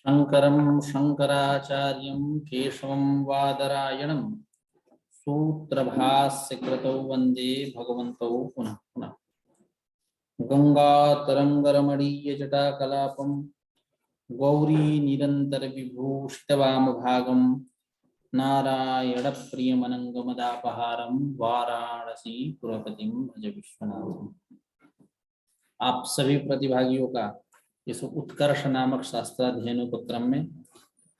शंकरं शंकराचार्यं केशवं वादरायणं सूत्रभाष्यकृतौ वन्दे भगवन्तौ पुनः पुनः। गंगातरङ्गरमणीयजटाकलापं गौरीनिरन्तरविभूषितवामभागं नारायणप्रियमनङ्गमदापहारं वाराणसीपुरपतिं भज विश्वनाथम्। आप सभी प्रतिभागियों का इस उत्कर्ष नामक शास्त्राध्ययन उपक्रम में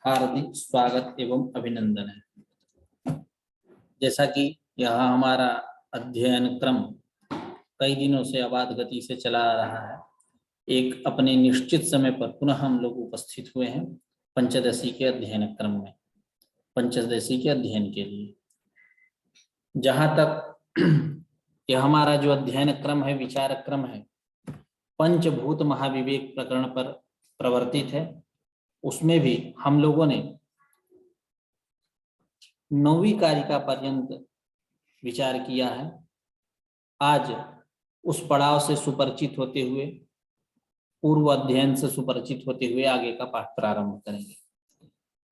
हार्दिक स्वागत एवं अभिनंदन है। जैसा कि यह हमारा अध्ययन क्रम कई दिनों से अबाध गति से चला आ रहा है, एक अपने निश्चित समय पर पुनः हम लोग उपस्थित हुए हैं पंचदशी के अध्ययन क्रम में, पंचदशी के अध्ययन के लिए। जहाँ तक यह हमारा जो अध्ययन क्रम है, विचार क्रम है, पंचभूत महाविवेक प्रकरण पर प्रवर्तित है, उसमें भी हम लोगों ने 9वीं कारिका पर्यंत विचार किया है। आज उस पड़ाव से सुपरिचित होते हुए, पूर्व अध्ययन से सुपरिचित होते हुए आगे का पाठ प्रारंभ करेंगे।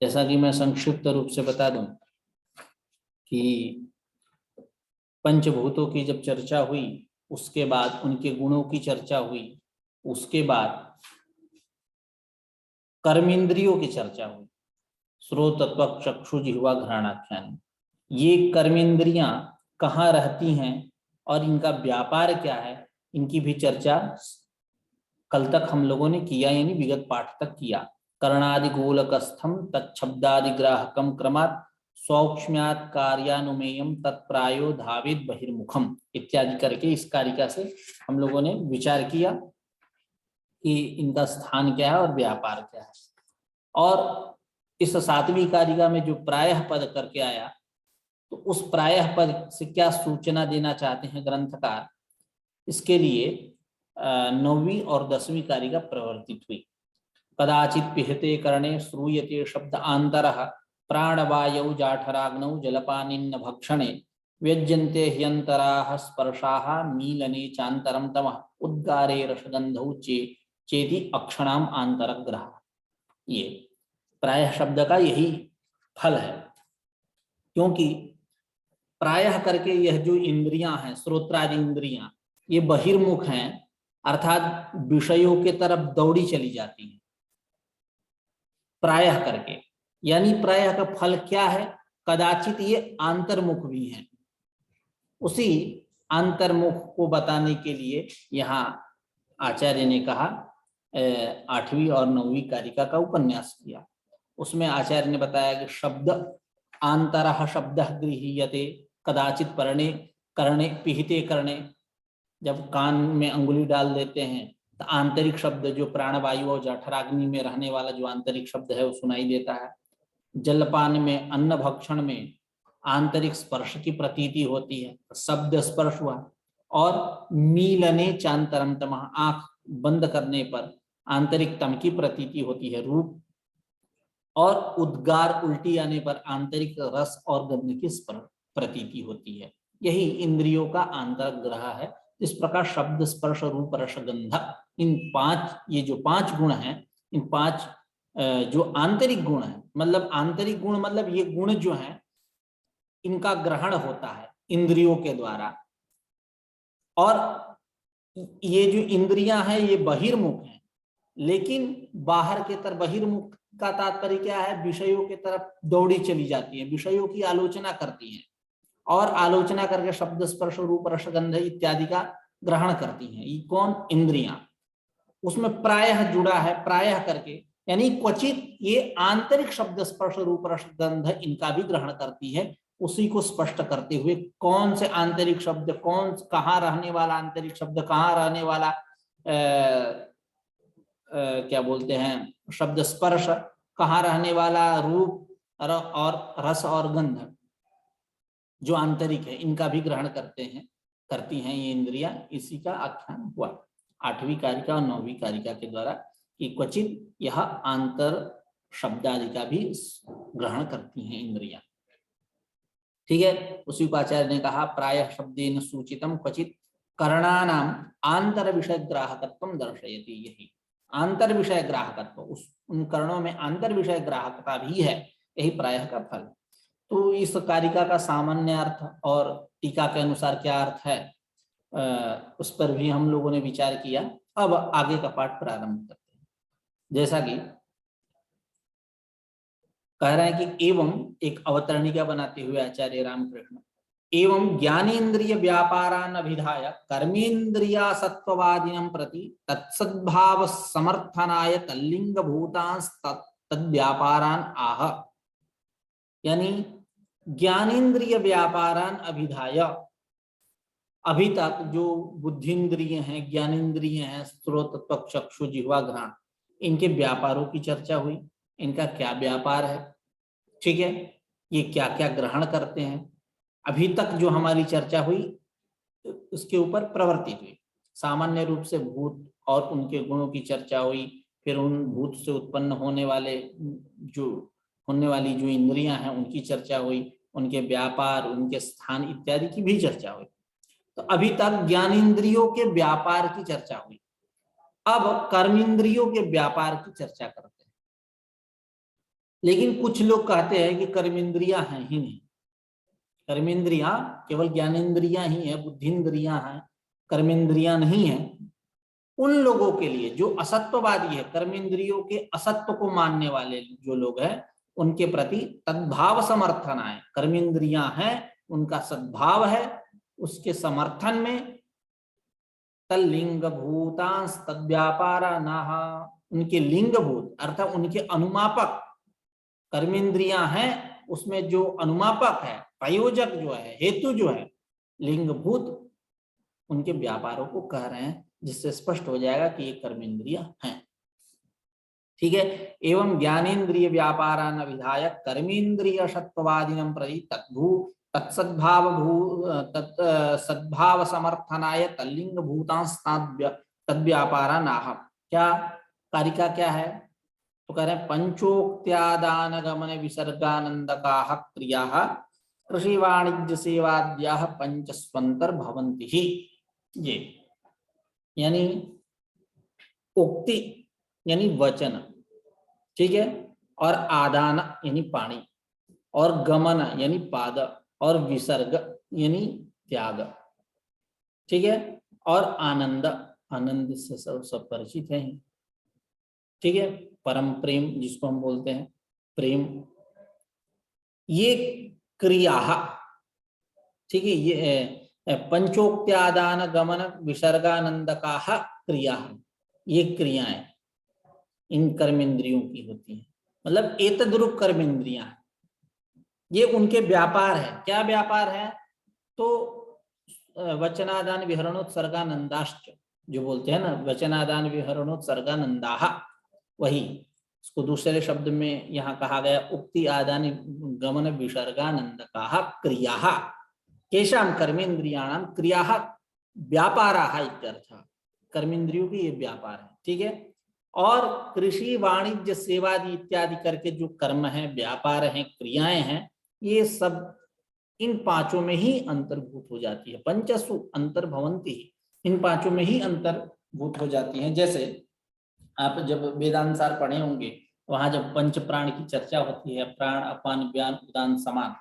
जैसा कि मैं संक्षिप्त रूप से बता दूं कि पंचभूतों की जब चर्चा हुई, उसके बाद उनके गुणों की चर्चा हुई, उसके बाद कर्मेंद्रियों की चर्चा हुई, श्रोत त्वक चक्षु जिह्वा घ्राणाख्यान। ये कर्मेंद्रियां कहाँ रहती हैं और इनका व्यापार क्या है, इनकी भी चर्चा कल तक हम लोगों ने किया, यानी विगत पाठ तक किया। कर्णादि गोलकस्थम तत्शब्दादि ग्राहकम क्रमात् सौक्ष्म्यात् कार्यानुमेयम तत्प्रायो धावित बहिर्मुखम इत्यादि करके इस कारिका से हम लोगों ने विचार किया कि इनका स्थान क्या है और व्यापार क्या है। और इस 7वीं कारिका में जो प्रायः पद करके आया, तो उस प्रायः पद से क्या सूचना देना चाहते हैं ग्रंथकार, इसके लिए 9वीं और 10वीं कारिका प्रवर्तित हुई। कदाचित पिहते कर्णे श्रूयते शब्द आंतरः प्राणवायौ जाठराग्नौ जलपानिन्न भक्षणे व्यज्यन्ते ह्यंतराः स्पर्शाः मीलने चांतरम तमः उद्गारे रसगंधौ चेति अक्षणाम आंतरग्रह। ये प्रायः शब्द का यही फल है, क्योंकि प्रायः करके यह जो इंद्रियां हैं, श्रोत्रादि इंद्रियां, ये बहिर्मुख हैं, अर्थात विषयों के तरफ दौड़ी चली जाती हैं प्रायः करके। यानी प्रायः का फल क्या है? कदाचित ये आंतर्मुख भी हैं। उसी आंतर्मुख को बताने के लिए यहाँ आचार्य ने कहा 8वीं और 9वीं कारिका का उपन्यास किया। उसमें आचार्य ने बताया कि शब्द आंतरः शब्दः गृह्यते कदाचित परणे कर्णे पिहिते कर्णे। जब कान में अंगुली डाल देते हैं तो आंतरिक शब्द जो प्राणवायु और जठराग्नि में रहने वाला जो आंतरिक शब्द है वो सुनाई देता है। जलपान में, अन्न भक्षण में आंतरिक स्पर्श की प्रतीति होती है, शब्द स्पर्श हुआ। और मीलने चांतरम तमः, आंख बंद करने पर आंतरिक तम की प्रतीति होती है, रूप। और उद्गार उल्टी आने पर आंतरिक रस और गंध की प्रतीति होती है। यही इंद्रियों का आंतरग्रह है। इस प्रकार शब्द स्पर्श रूप रस गंध, इन 5, ये जो 5 गुण हैं, इन 5 जो आंतरिक गुण है, मतलब आंतरिक गुण मतलब ये गुण जो हैं इनका ग्रहण होता है इंद्रियों के द्वारा। और ये जो इंद्रियां हैं ये बहिर्मुख हैं, लेकिन बाहर के तरफ, बहिर्मुख का तात्पर्य क्या है? विषयों के तरफ दौड़ी चली जाती है, विषयों की आलोचना करती हैं और आलोचना करके शब्द स्पर्श रूप रस गंध इत्यादि का ग्रहण करती हैं। ये कौन? इंद्रियां। उसमें प्रायः जुड़ा है, प्रायः करके यानी क्वचित ये आंतरिक शब्द स्पर्श रूप रस गंध इनका भी ग्रहण करती है। उसी को स्पष्ट करते हुए कौन से आंतरिक शब्द, कौन कहाँ रहने वाला आंतरिक शब्द, कहाँ रहने वाला क्या बोलते हैं शब्द स्पर्श, कहाँ रहने वाला रूप और रस और गंध जो आंतरिक है, इनका भी ग्रहण करती हैं ये इंद्रियां। इसी का आख्यान हुआ 8वीं कारिका और 9वीं कारिका के द्वारा कि क्वचित यह आंतर शब्दादि का भी ग्रहण करती हैं इंद्रियां। ठीक है, उसी को आचार्य ने कहा प्रायः शब्देन सूचितम क्वचित कर्णानाम आंतर विषय ग्राहकत्वम दर्शयति। यही आंतर विषय ग्राहकत्व, उस उन कर्णों में आंतर विषय ग्राहकता भी है, यही प्रायः का फल। तो इस कारिका का सामान्य अर्थ और टीका के अनुसार क्या अर्थ है उस पर भी हम लोगों ने विचार किया। अब आगे का पाठ प्रारंभ करते हैं। जैसा कि कह रहे हैं कि एवं एक अवतरणिका बनाते हुए आचार्य रामकृष्ण, एवं ज्ञानेन्द्रिय व्यापारान अभिधाय कर्मेन्द्रिया सत्ववादिनं प्रति तत्सद्भाव समर्थनाय तल्लिंग भूतांस तद्व्यापारान आह। यानी ज्ञानेन्द्रिय व्यापारान अभिधाय, अभी तक जो बुद्धिन्द्रिय हैं, ज्ञानेन्द्रिय हैं, स्रोत, त्वक, चक्षु, जिह्वा, घ्राण, इनके व्यापारों की चर्चा हुई। इनका क्या व्यापार है, ठीक है, ये क्या क्या ग्रहण करते हैं। अभी तक जो हमारी चर्चा हुई उसके ऊपर प्रवर्तित हुई। सामान्य रूप से भूत और उनके गुणों की चर्चा हुई, फिर उन भूत से उत्पन्न होने वाली जो इंद्रियां हैं उनकी चर्चा हुई, उनके व्यापार, उनके स्थान इत्यादि की भी चर्चा हुई। तो अभी तक ज्ञानेन्द्रियों के व्यापार की चर्चा हुई। अब कर्मेंद्रियों के व्यापार की चर्चा करते हैं। लेकिन कुछ लोग कहते हैं कि कर्मेंद्रियां हैं ही नहीं, कर्मेंद्रियां केवल ज्ञानेन्द्रियां ही है, बुद्धिन्द्रियां हैं, कर्मेंद्रियां नहीं है। उन लोगों के लिए जो असत्ववादी है, कर्मेंद्रियों के असत्व को मानने वाले जो लोग हैं, उनके प्रति तद्भाव समर्थन आए, कर्मेंद्रियां हैं, उनका सद्भाव है, उसके समर्थन में तल्लिंग भूतांस तद्व्यापारा नाह, उनके लिंगभूत अर्थात उनके अनुमापक कर्मेंद्रियां हैं, उसमें जो अनुमापक है, प्रयोजक जो है, हेतु जो है, लिंगभूत उनके व्यापारों को कह रहे हैं, जिससे स्पष्ट हो जाएगा कि ये कर्मेंद्रियां हैं। ठीक है, एवं ज्ञानेन्द्रिय व्यापारान विधायक कर्मेंद्रिय सत्ववादिनं प्रति तत्सद्भाव समर्थनाय तल्लिंग भूतांस तद्व्यापारा नाह। क्या कारिका क्या है, तो कह रहे हैं पंचोक्त्यादान गमन विसर्गानंदकाः क्रियाः कृषि वाणिज्य सेवाद्याः पंचस्वंतर भवन्ति ही। ये यानी उक्ति यानी वचन, ठीक है, और आदान यानी पानी, और गमन यानी पाद, और विसर्ग यानी त्याग, ठीक है, और आनंद, आनंद से सब परिचित हैं, ठीक है, परम प्रेम जिसको हम बोलते हैं प्रेम, ये क्रिया, ठीक है, ये पंचोक्त्यादान गमन विसर्गानंदकाः क्रिया, ये क्रियाएं इन कर्मेंद्रियों की होती हैं। मतलब एतद्रूप कर्मेंद्रियां, ये उनके व्यापार है। क्या व्यापार है, तो वचनादान विहरणोत्सर्गानंदाश्च जो बोलते हैं ना, वचनादान विहरणोत्सर्गानंदाः, वही इसको दूसरे शब्द में यहाँ कहा गया उक्ति आदान गमन विसर्गानंदकाः क्रियाः केषां कर्मेंद्रियाणां क्रियाः व्यापाराः इत्यर्थः। कर्मेंद्रियों की ये व्यापार है, ठीक है। और कृषि वाणिज्य सेवादि इत्यादि करके जो कर्म है, व्यापार हैं, क्रियाएं हैं, ये सब इन पांचों में ही अंतर्भूत हो जाती है। पंचसु अंतर्भवन्ति, इन पांचों में ही अंतर्भूत हो जाती हैं। जैसे आप जब वेदांतसार पढ़े होंगे, वहां जब पंच प्राण की चर्चा होती है, प्राण, अपान, व्यान, उदान, समान,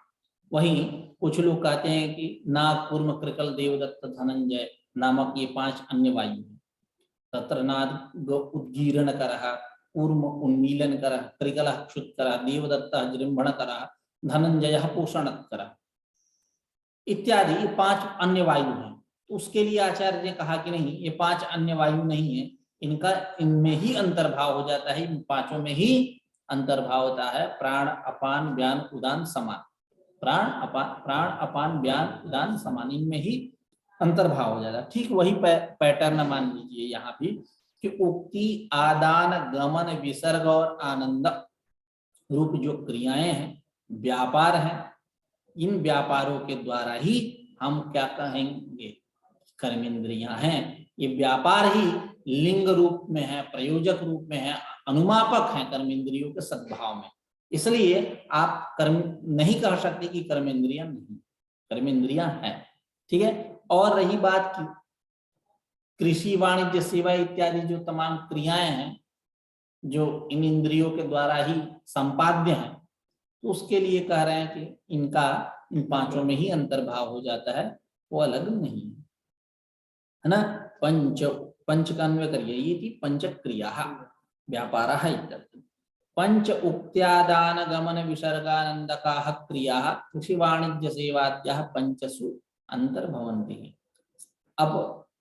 वहीं कुछ लोग कहते हैं कि नाग, कूर्म, कृकल, देवदत्त, धनंजय नामक ये 5 अन्य वायु हैं। तत्र नाग उद्गीरण करः, कूर्म उन्मीलन करः, कृकलः क्षुत्करः, देवदत्तः जृंभण करः, धनंजयः पोषणकरः इत्यादि, ये 5 अन्य वायु हैं। तो उसके लिए आचार्य ने कहा कि नहीं, ये 5 अन्य वायु नहीं है, इनका इनमें ही अंतर्भाव हो जाता है, इन पांचों में ही अंतर्भाव होता है। प्राण, अपान, व्यान, उदान, समान, प्राण अपान व्यान, उदान, समान, इनमें ही अंतर्भाव हो जाता है। ठीक वही पैटर्न मान लीजिए यहाँ भी कि उक्ति, आदान, गमन, विसर्ग और आनंद रूप जो क्रियाएं हैं, व्यापार हैं, इन व्यापारों के द्वारा ही हम क्या कहेंगे, कर्मेंद्रियां हैं। ये व्यापार ही लिंग रूप में है, प्रयोजक रूप में है, अनुमापक हैं कर्मेंद्रियों के सद्भाव में। इसलिए आप कर्म नहीं कह सकते कि कर्मेंद्रियां नहीं, कर्मेंद्रियां हैं, ठीक है। और रही बात की कृषि वाणिज्य सेवा इत्यादि जो तमाम क्रियाएं हैं जो इन इंद्रियों के द्वारा ही संपाद्य हैं, तो उसके लिए कह रहे हैं कि इनका इन पांचों में ही अंतर्भाव हो जाता है, वो अलग नहीं है ना। पंच पंच का अन्वय करिए, ये थी पंच क्रिया व्यापार पंच उक्त्यादान गमन विसर्गानंदका क्रिया कृषि वाणिज्य सेवाद्या पंचसु अंतर्भवन्ति। अब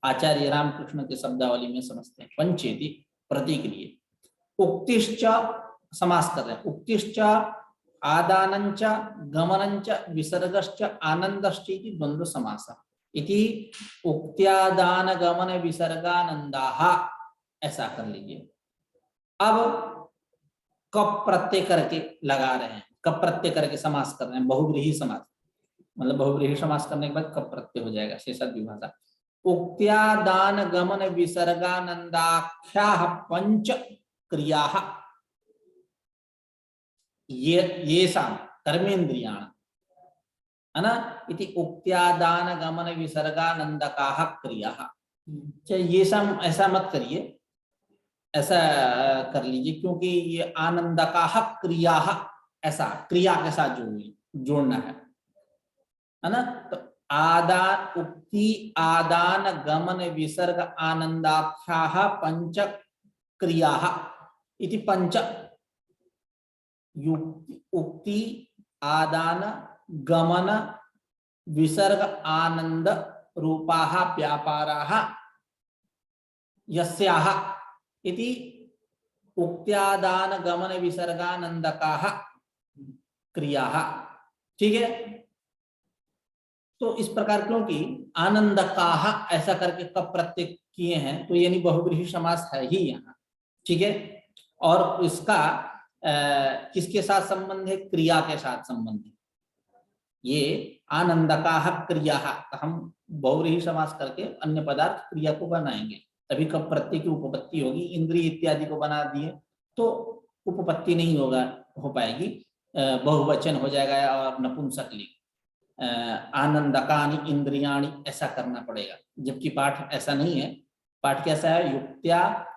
आचार्य रामकृष्ण के शब्दावली में समझते हैं। पंचेति प्रतीक लिए, उक्तिश्च समास कर रहे हैं, उक्तिश्च आदानंच गमनंच विसर्गश्च आनंदश्च इति द्वंद्व समासः इति उक्त्यादान गमन विसर्गानंदाः, ऐसा कर लीजिए। अब कप प्रत्यय करके लगा रहे हैं, कप प्रत्यय करके समास कर रहे हैं, बहुव्रीहि समास, मतलब बहुव्रीहि समास करने के बाद कप प्रत्यय हो जाएगा शेषाद् विभाषा। उक्त्यादान गमन विसर्गानंदाख्याः पंच क्रियाः येषां कर्मेन्द्रियाणां, है ना, इति उक्त्यादान गमन विसर्गानंदकाः क्रियाः। ये सब ऐसा मत करिए, ऐसा कर लीजिए, क्योंकि ये आनंदकाः क्रियाः ऐसा क्रिया के साथ जोड़ना है ना। तो आदान उक्ति आदान गमन विसर्ग आनंदाख्याः पंच क्रियाः इति पंच उक्ति आदान गमन विसर्ग आनंद रूपाः व्यापाराः यस्याः इति उक्त्यादान गमन विसर्गानंदकाः क्रियाः। ठीक है, तो इस प्रकार क्योंकि आनंदकाः ऐसा करके कब प्रत्यय किए हैं, तो यानी बहुव्रीहि समास है ही यहाँ। ठीक है, और इसका किसके साथ संबंध है? क्रिया के साथ संबंध है। ये आनंदकाः क्रियाः, हम बहुव्रीहि समास करके अन्य पदार्थ क्रिया को बनाएंगे, तभी कब प्रत्यय की उपपत्ति होगी। इंद्रिय इत्यादि को बना दिए तो उपपत्ति नहीं हो पाएगी, बहुवचन हो जाएगा और नपुंसकलिंग। आनंदकानि इंद्रियाणि ऐसा करना पड़ेगा, जबकि पाठ ऐसा नहीं है। पाठ कैसा है? युक्त्या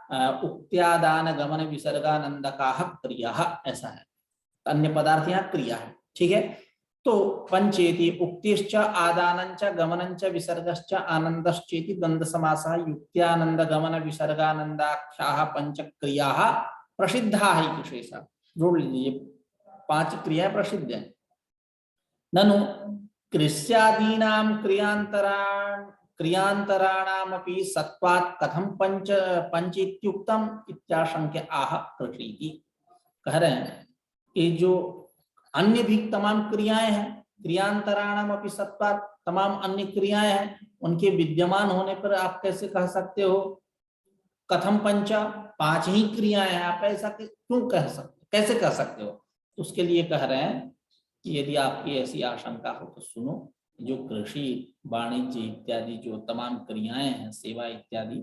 उक्त्यादान गमन विसर्गानंदकाः क्रियाः, ऐसा है। अन्य पदार्थ यहाँ क्रिया है। ठीक है, तो पंचेति उक्तिश्च आदानंच गमनंच विसर्गश्च आनंदश्चेति द्वंद्व समासः युक्त्यानंद गमन विसर्गानंदाख्याः पंच क्रियाः प्रसिद्धाः इति शेषः। जोड़ लीजिए, पांच क्रियाएं प्रसिद्ध हैं। ननु कृष्यादीनां क्रियांतराणामपि सत्वात् कथं पंच इत्युक्तम् इत्याशंक्य आह प्रकृति। कह रहे हैं कि जो अन्य भी तमाम क्रियाएं हैं, क्रियांतराणाम अपि सत्वात्, तमाम अन्य क्रियाएं हैं, उनके विद्यमान होने पर आप कैसे कह सकते हो कथम पंच, पांच ही क्रियाएं हैं, आप ऐसा क्यों कह सकते, कैसे कह सकते हो? तो उसके लिए कह रहे हैं कि यदि आपकी ऐसी आशंका हो तो सुनो, जो कृषि वाणिज्य इत्यादि जो तमाम क्रियाएं हैं, सेवा इत्यादि,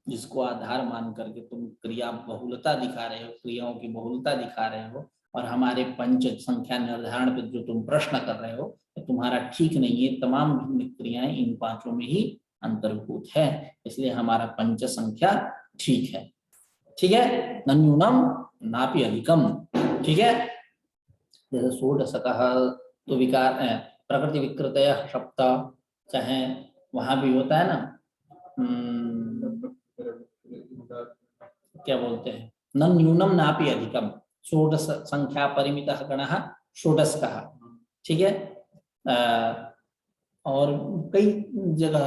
जिसको आधार मान करके तुम क्रिया बहुलता दिखा रहे हो, क्रियाओं की बहुलता दिखा रहे हो, और हमारे पंच संख्या निर्धारण पे जो तुम प्रश्न कर रहे हो, तो तुम्हारा ठीक नहीं है। तमाम भिन्न क्रियाएं इन पांचों में ही अंतर्भूत है, इसलिए हमारा पंच संख्या ठीक है। ठीक है, न न्यूनम नापि अधिकम। ठीक है, जैसे षोडशकः तो विकार प्रकृति विकृतय शब्द, चाहे वहां भी होता है ना, क्या बोलते हैं, न न्यूनम नापि अधिकम, षोडश संख्या परिमितः गणः षोडशकः। ठीक है, और कई जगह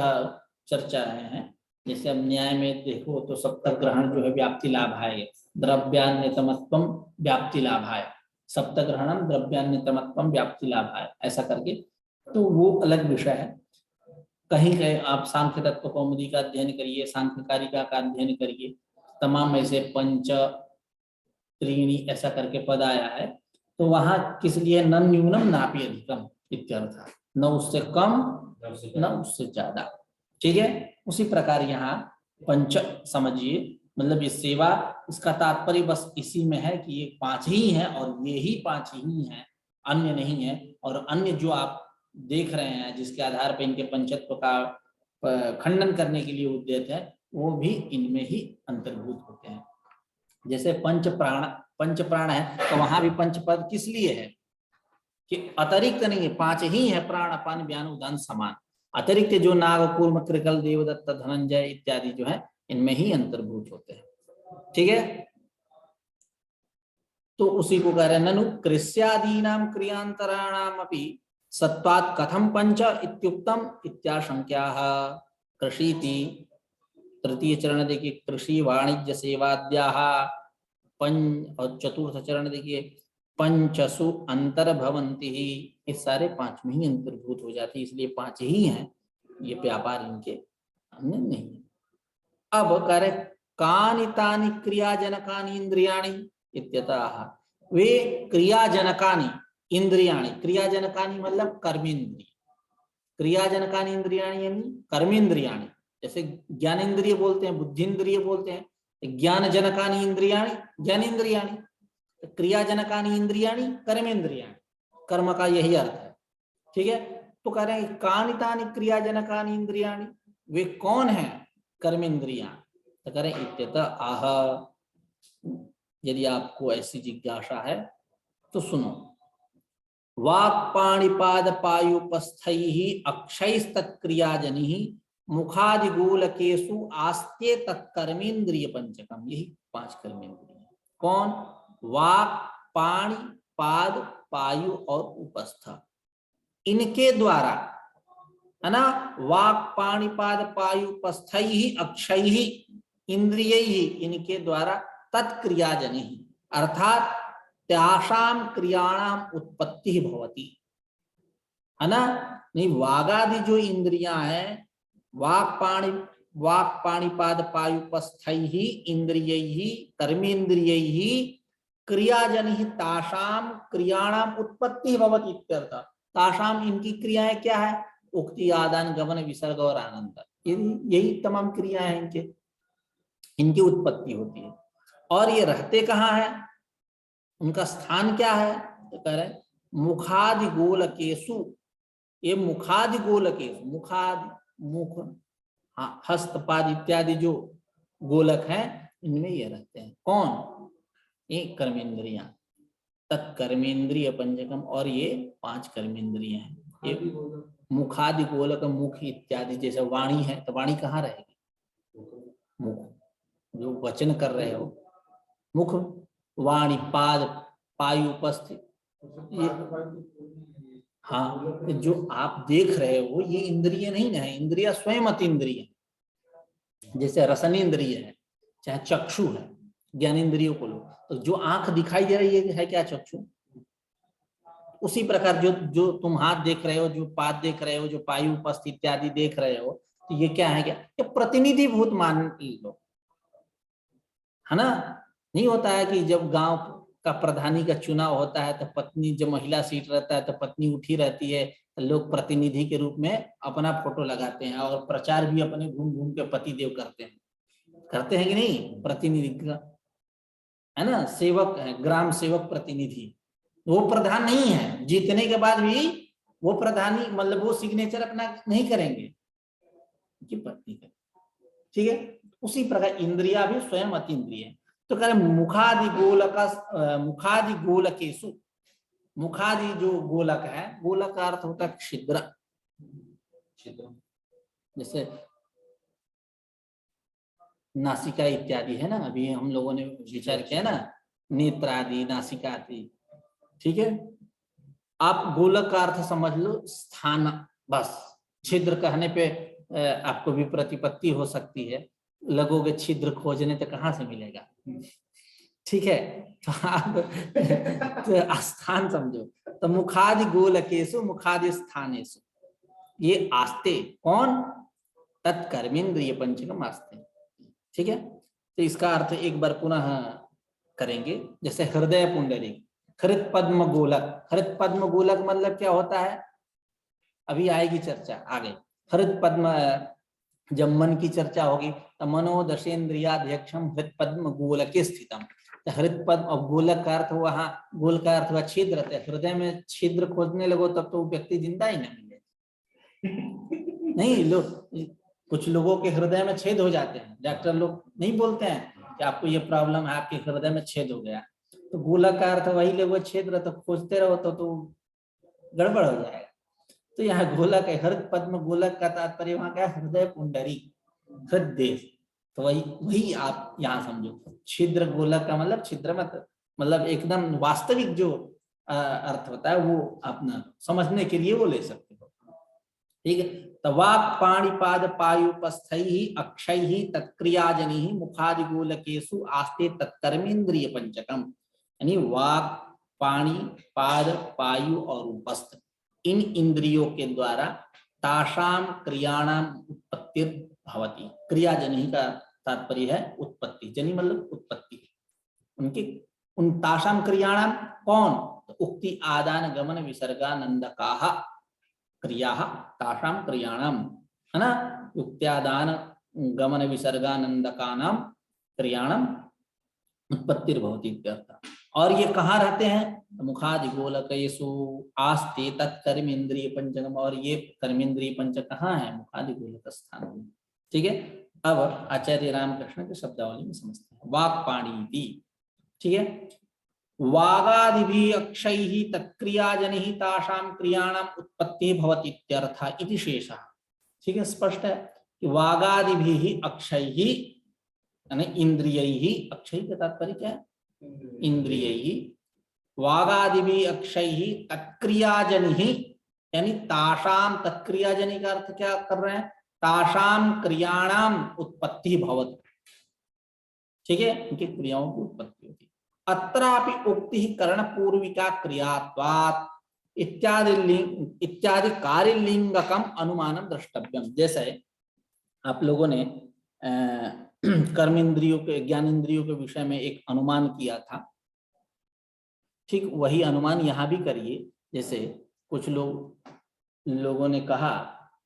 चर्चा हैं, जैसे अब न्याय में देखो तो सप्तग्रहण जो है व्याप्ति लाभाय, द्रव्यान्यतमत्वम व्याप्ति लाभाय, सप्तग्रहणम द्रव्यान्यतमत्वम व्याप्ति लाभाय, ऐसा करके, तो वो अलग विषय है। कहीं कहीं आप सांख्य तत्व कौमुदी का अध्ययन करिए, सांख्य कारिका का अध्ययन करिए, तमाम ऐसे पंच त्रीणी ऐसा करके पद आया है, तो वहां किस लिए न न्यूनम नापि अधिकम इत्यर्थ, न उससे कम न उससे ज्यादा। ठीक है, उसी प्रकार यहाँ पंच समझिए, मतलब ये सेवा, इसका तात्पर्य बस इसी में है कि ये पांच ही हैं और ये ही पांच ही हैं, अन्य नहीं है। और अन्य जो आप देख रहे हैं जिसके आधार पर इनके पंचत्व का खंडन करने के लिए उद्यत है, वो भी इनमें ही अंतर्भूत होते हैं। जैसे पंच प्राण है, तो वहां भी पंचपद किस लिए है कि अतिरिक्त नहीं है, 5 ही है, प्राण अपान व्यान उदान समान। अतिरिक्त जो नाग कूर्म कृकल देवदत्त धनंजय इत्यादि जो है इनमें ही अंतर्भूत होते हैं। ठीक है, तो उसी को कह रहे हैं ननु कृष्यादीनाम क्रियांतराणाम अपि सत्वात् कथम पंच इत्युक्तम इत्याशंक्याः। कृषिति तृतीय चरण देखिए कृषि वाणिज्य सेवाद्याः और चतुर्थ चरण देखिए पंचसु अंतर्भवन्ति ही, ये सारे 5 में ही अंतर्भूत हो जाते हैं, इसलिए 5 ही हैं, ये व्यापार इनके अन्य नहीं है। अब कह रहे कानि तानि क्रियाजनकानि इंद्रियाणि इत्यतः, वे क्रियाजनकानि इंद्रियाणि, क्रियाजनकानि मतलब कर्मेंद्रिय, क्रियाजनकानि इंद्रियाणि यानी कर्मेंद्रियाणि। जैसे ज्ञानेन्द्रिय बोलते हैं, बुद्धिन्द्रिय बोलते हैं, ज्ञानजनकानि इंद्रियाणि ज्ञानेन्द्रियाणि, क्रियाजनकानि इंद्रियाणि कर्मेंद्रियाणि, कर्म का यही अर्थ है। ठीक है, तो कह रहे हैं कानि तानि क्रियाजनकानि इंद्रियाणि, वे कौन है कर्मेंद्रियां, तो कह रहे हैं इत्यतः आह। यदि आपको ऐसी जिज्ञासा है तो सुनो, वाक् पाणिपाद पायुपस्थैः अक्षयस्तत्क्रियाजनिः मुखादिगोलकेषु आस्ते तत्कर्मेन्द्रिय पंचकम, यही 5 कर्मेंद्रिय। कौन? वाक् पाणि पाद पायु और उपस्थ, इनके द्वारा है ना, वाक् पाणि पाद पायु उपस्थैः अक्षयैः इंद्रियैः, इनके द्वारा तत्क्रियाजनिः अर्थात त्यासाम क्रियाणाम उत्पत्ति भवति, है ना। नहीं, वागादि जो इंद्रियां हैं, वाक् पाणिपाद पायुपस्थैः इंद्रियैः कर्मेन्द्रियैः क्रियाजनिः तासाम क्रियाणाम उत्पत्ति भवति इत्यर्थ। तासाम इनकी क्रियाएं क्या है? उक्ति आदान गमन विसर्ग और आनंद, यही तमाम क्रियाएं हैं इनके, इनकी उत्पत्ति होती है। और ये रहते कहाँ है, उनका स्थान क्या है? तो कह रहे मुखादि गोलकेशु, ये मुखादि गोलकेशु, मुख हाँ, हस्तपाद इत्यादि जो गोलक हैं इनमें ये रहते हैं। कौन? ये कर्मेंद्रियां, तत्कर्मेंद्रिय पंचकम, और ये 5 कर्मेंद्रियां हैं। ये मुखादि गोलक, मुख इत्यादि, जैसे वाणी है तो वाणी कहाँ रहेगी? मुख, जो वचन कर रहे हो मुख, वाणी पाद पायु उपस्थित, ये हाँ, जो आप देख रहे हो ये इंद्रिय नहीं है, इंद्रिय स्वयं अतीन्द्रिय, जैसे रसनेन्द्रिय है, चाहे चक्षु है, ज्ञानेन्द्रियों को लो, तो जो आंख दिखाई दे रही है क्या चक्षु? उसी प्रकार जो तुम हाथ देख रहे हो, जो पाद देख रहे हो, जो पायु उपस्थित इत्यादि देख रहे हो, तो ये क्या है? क्या ये प्रतिनिधिभूत मान लो, है ना। नहीं होता है कि जब गांव का प्रधानी का चुनाव होता है तो पत्नी, जब महिला सीट रहता है तो पत्नी उठी रहती है, तो लोग प्रतिनिधि के रूप में अपना फोटो लगाते हैं और प्रचार भी अपने घूम घूम के पतिदेव करते हैं कि नहीं? प्रतिनिधि है ना, सेवक है, ग्राम सेवक प्रतिनिधि, वो प्रधान नहीं है, जीतने के बाद भी वो प्रधानी, मतलब वो सिग्नेचर अपना नहीं करेंगे, उनकी पत्नी करें। ठीक है, उसी प्रकार इंद्रिया भी स्वयं अतीन्द्रिय है। तो कह रहे मुखादि गोलकेशु, मुखादि जो गोलक है, गोलक का अर्थ होता है छिद्र, जैसे नासिका इत्यादि है ना, अभी हम लोगों ने विचार किया ना, नेत्र आदि, नासिका आदि। ठीक है, आप गोलक का अर्थ समझ लो स्थान, बस। छिद्र कहने पे आपको भी प्रतिपत्ति हो सकती है, लगोगे छिद्र खोजने तो कहाँ से मिलेगा? ठीक है, तो आप तो स्थान समझो, तो मुखादि गोलकेशु मुखादि स्थानेषु, ये आस्ते, कौन? तत्कर्मेंद्रिय पंचकम आस्ते। ठीक है, तो इसका अर्थ एक बार पुनः करेंगे। जैसे हृदय पुंडरीक, हृत पद्म गोलक, हृत पद्म गोलक मतलब क्या होता है? अभी आएगी चर्चा आगे। हृत पद्म, जब मन की चर्चा होगी तो मनोदशेन्द्रियाध्यक्षम हृत पद्म गोलके स्थितम, तो हृत पद्म और गोलक का अर्थ वहां, गोल का अर्थ हुआ छिद्र, हृदय में छिद्र खोजने लगो तब तो व्यक्ति जिंदा ही ना मिले। नहीं लो, कुछ लोगों के हृदय में छेद हो जाते हैं, डॉक्टर लोग नहीं बोलते हैं कि आपको ये प्रॉब्लम है, आपके हृदय में छेद हो गया, तो गोलक का अर्थ वही ले, वो छेद रहे तो खोजते रहो तो गड़बड़ हो जाएगा। तो यहाँ गोलक है, हृदय पद्म गोलक का तात्पर्य वहां क्या, हृदय पुंडरी, हृदय, तो वही वही आप यहाँ समझो। छिद्र गोलक का मतलब छिद्र मतलब एकदम वास्तविक जो अर्थ होता है वो अपना समझने के लिए वो ले सकते हो। ठीक है, तो वाक् पाणिपाद पायुपस्थैहि अक्षैहि तत्क्रियाजनिहि मुखादि गोलकेषु आस्ते तत्कर्मेन्द्रिय पंचकम, यानी वाक्, पाणि, पाद, पायु और उपस्थ, इन इंद्रियों के द्वारा तासाम क्रियाणाम उत्पत्ति भवति। क्रियाजनि का तात्पर्य है उत्पत्ति, जनि मतलब उत्पत्ति, उनकी उन तासाम क्रियाणाम कौन, तो उक्ति आदान गमन विसर्गानंदकाः क्रिया तासाम क्रियाणाम, है ना, उक्त्यादान गमन विसर्गानंदकानाम क्रियाणाम उत्पत्तिर्भवति इत्यर्थः। और ये कहाँ रहते हैं, मुखादि गोलकेषु आस्ते तत्कर्मेन्द्रिय पंचकम, और ये कर्मेंद्रिय पंचक कहाँ है, मुखादि गोलक स्थान में। ठीक है, अब आचार्य रामकृष्ण के शब्दावली में समझते हैं। वाक् पाणि, ठीक है, वागादिभिः अक्षैः तत्क्रियाजनिः तासां क्रियाणाम उत्पत्ति भवति इत्यर्थः इति शेषः। ठीक है, स्पष्ट है कि वागादिभिः अक्षैः यानी इंद्रियैः, अक्षय का तात्पर्य क्या है, इंद्रियैः, वागादिभिः अक्षैः तत्क्रियाजनिः यानी तासां, तत्क्रियाजनि का अर्थ क्या कर रहे हैं, तासां क्रियाणाम उत्पत्ति भवति। ठीक है, उनकी क्रियाओं की उत्पत्ति होती है। अत्रापि उक्ति कर्ण पूर्विका क्रियात्वात् इत्यादि कार्यलिंगकम अनुमानम द्रष्टव्यम। जैसे आप लोगों ने कर्मेंद्रियों के, ज्ञानेंद्रियों के विषय में एक अनुमान किया था, ठीक वही अनुमान यहाँ भी करिए। जैसे कुछ लोगों ने कहा,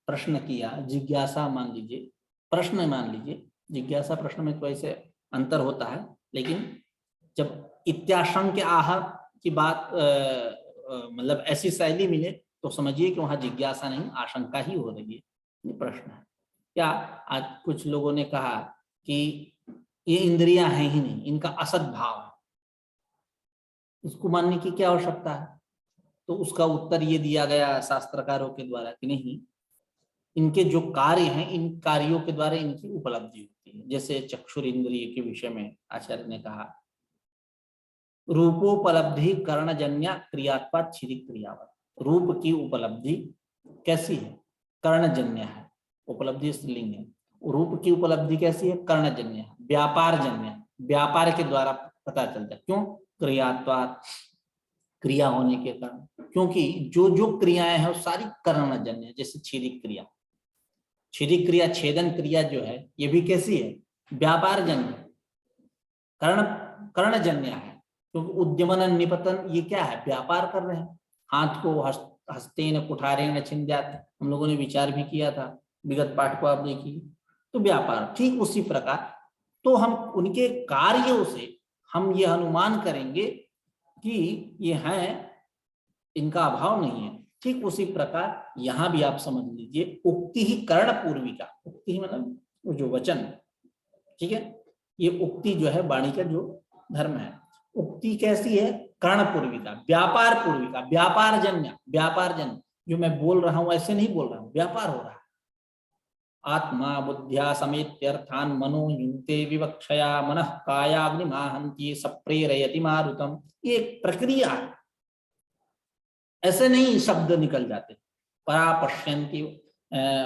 प्रश्न किया, जिज्ञासा मान लीजिए, प्रश्न मान लीजिए, जिज्ञासा प्रश्न में तो ऐसे अंतर होता है, लेकिन जब इत्याशंक्य आह की बात मतलब ऐसी शैली मिले तो समझिए कि वहां जिज्ञासा नहीं, आशंका ही हो रही है, ये प्रश्न है। क्या आज कुछ लोगों ने कहा कि ये इंद्रियां हैं ही नहीं, इनका असद भाव है, इसको मानने की क्या आवश्यकता है, तो उसका उत्तर ये दिया गया शास्त्रकारों के द्वारा कि नहीं, इनके जो कार्य हैं, इन कार्यों के द्वारा इनकी उपलब्धि होती है। जैसे चक्षुर इंद्रिय के विषय में आचार्य ने कहा, रूपोपलब्धि कर्णजन्य क्रियात्वात् छिदिक क्रियावत्, रूप की उपलब्धि कैसी है, कर्णजन्य है, उपलब्धि स्त्रीलिंग है, रूप की उपलब्धि कैसी है, कर्णजन्य है, व्यापार जन्य, व्यापार के द्वारा पता चलता है। क्यों, क्रियात्वात्, क्रिया होने के कारण, क्योंकि जो जो क्रियाएं हैं वो सारी कर्णजन्य है। जैसे छिदिक क्रिया, छिदिक क्रिया, छेदन क्रिया जो है ये भी कैसी है, व्यापार जन्य, कर्णजन्य है, क्योंकि उद्यमन निपतन ये क्या है, व्यापार कर रहे हैं। हाथ को हस्तेन कुठारेण छिन्द्यात्, हम लोगों ने विचार भी किया था, विगत पाठ को आप देखिए, तो व्यापार। ठीक उसी प्रकार तो हम उनके कार्यों से हम ये अनुमान करेंगे कि ये हैं, इनका अभाव नहीं है। ठीक उसी प्रकार यहाँ भी आप समझ लीजिए, उक्ति ही कर्ण पूर्विका, उक्ति ही मतलब वो जो वचन, ठीक है, ये उक्ति जो है वाणी का जो धर्म है, उक्ति कैसी है, कर्ण पूर्विका, व्यापार पूर्विका, व्यापार जन्य, व्यापार जन्य, जो मैं बोल रहा हूं ऐसे नहीं बोल रहा हूं, व्यापार हो रहा है। आत्मा बुद्ध्या समेत्यर्थान मनो युक्ते विवक्षया मनः कायाग्निमाहन्ति सप्रेरयति मारुतम, ये प्रक्रिया है, ऐसे नहीं शब्द निकल जाते। परा पश्यन्ति,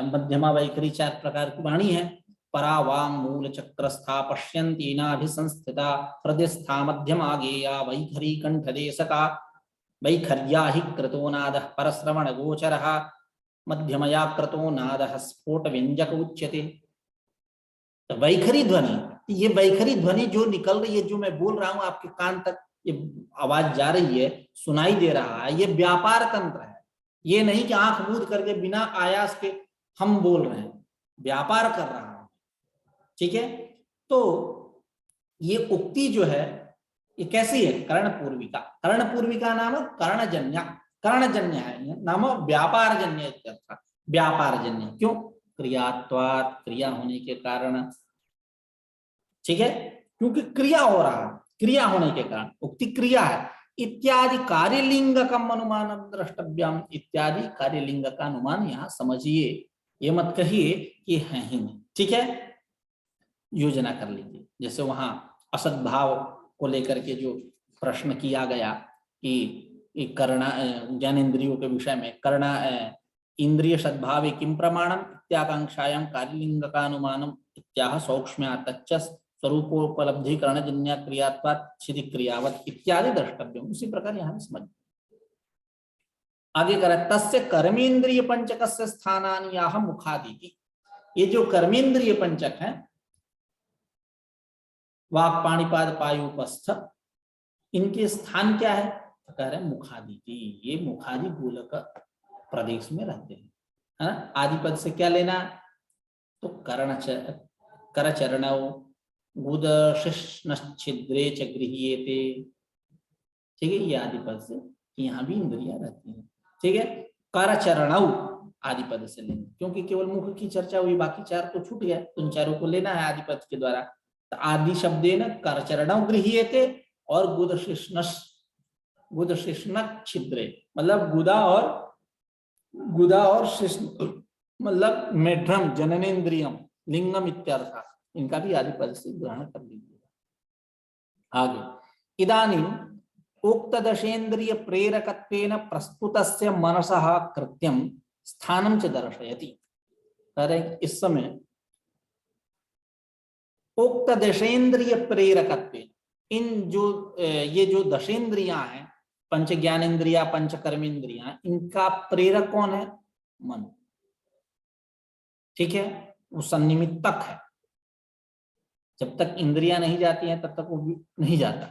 मध्यमा वैखरी 4 प्रकार की वाणी है। परा वांग मूल चक्रस्था पश्यन्ति नाभिसंस्थिता हृदयस्था मध्यमा गेया वैखरी कंठदेशका वैखर्या हि क्रतो नादः परश्रवण गोचरः मध्यमया क्रतो नादः स्फोट व्यंजक उच्यते। तो वैखरी ध्वनि, ये वैखरी ध्वनि जो निकल रही है, जो मैं बोल रहा हूं आपके कान तक ये आवाज जा रही है, सुनाई दे रहा है, ये व्यापार तंत्र है। ये नहीं कि आंख मूंद करके बिना आयास के हम बोल रहे हैं, व्यापार कर रहा है। ठीक है, तो ये उक्ति जो है ये कैसी है, कर्ण पूर्विका, कर्ण पूर्विका नाम कर्णजन्य, कर्णजन्य है नाम व्यापार जन्य, व्यापार जन्य। क्यों, क्रियात्वात्, क्रिया होने के कारण, ठीक है, क्योंकि क्रिया हो रहा है, क्रिया होने के कारण उक्ति क्रिया है। इत्यादि कार्यलिंग का अनुमान द्रष्टव्यम, इत्यादि कार्यलिंग का अनुमान यहाँ समझिए, ये मत कहिए कि है ही नहीं, ठीक है। योजना कर लीजिए, जैसे वहां असद्भाव को लेकर के जो प्रश्न किया गया कि कर्ण ज्ञानेन्द्रियों के विषय में कर्ण इंद्रिय सद्भावे किम प्रमाणम इत्याकांक्षायां कार्यलिंग का अनुमानम इत्याह सौक्ष्म्यातच्च स्वरूपोपलब्धिकरण जन्य क्रियात्वात् सिद्धि क्रियावत इत्यादि द्रष्टव्यम। उसी प्रकार यहाँ भी समझ आगे करें, तस्य कर्मेंद्रिय पंचकस्य स्थानानि याह मुखादि। ये जो कर्मेंद्रिय पंचक है, वाक् पाणिपाद पायुपस्थ, इनके स्थान क्या है? तो कह रहे हैं मुखादि। ये मुखादि गोलक प्रदेश में रहते हैं, है ना। आदिपद से क्या लेना? तो करचरणौ गुदशिश्नच्छिद्रे च गृह्येते, ठीक है, ये आदिपद से यहाँ भी इंद्रियां रहती हैं, ठीक है। करचरणौ आदिपद से लेना, क्योंकि केवल मुख की चर्चा हुई, बाकी चार तो छूट गया, उन चारों को लेना है आदिपद के द्वारा। तो आदि शब्देन करचरणौ गृह्येते और गुदशिश्नच्छिद्रे मतलब गुदा और शिश्न मतलब मेढ्रम जननेन्द्रियम लिंगम इत्यर्थ, इनका भी आदिपद से ग्रहण कर लीजिएगा। आगे, इदानीं उक्त दशेन्द्रिय प्रेरकत्वेन प्रस्तुतस्य मनसः कृत्यं स्थानं च दर्शयति। कह रहे इस समय उक्त दशेन्द्रिय प्रेरकत्वेन, इन जो ये जो दशेन्द्रियां हैं, पंच ज्ञानेन्द्रिया पंच कर्मेंद्रियां, इनका प्रेरक कौन है? मन, ठीक है, वो सन्निमित्तक है। जब तक इंद्रियां नहीं जाती हैं तब तक वो नहीं जाता,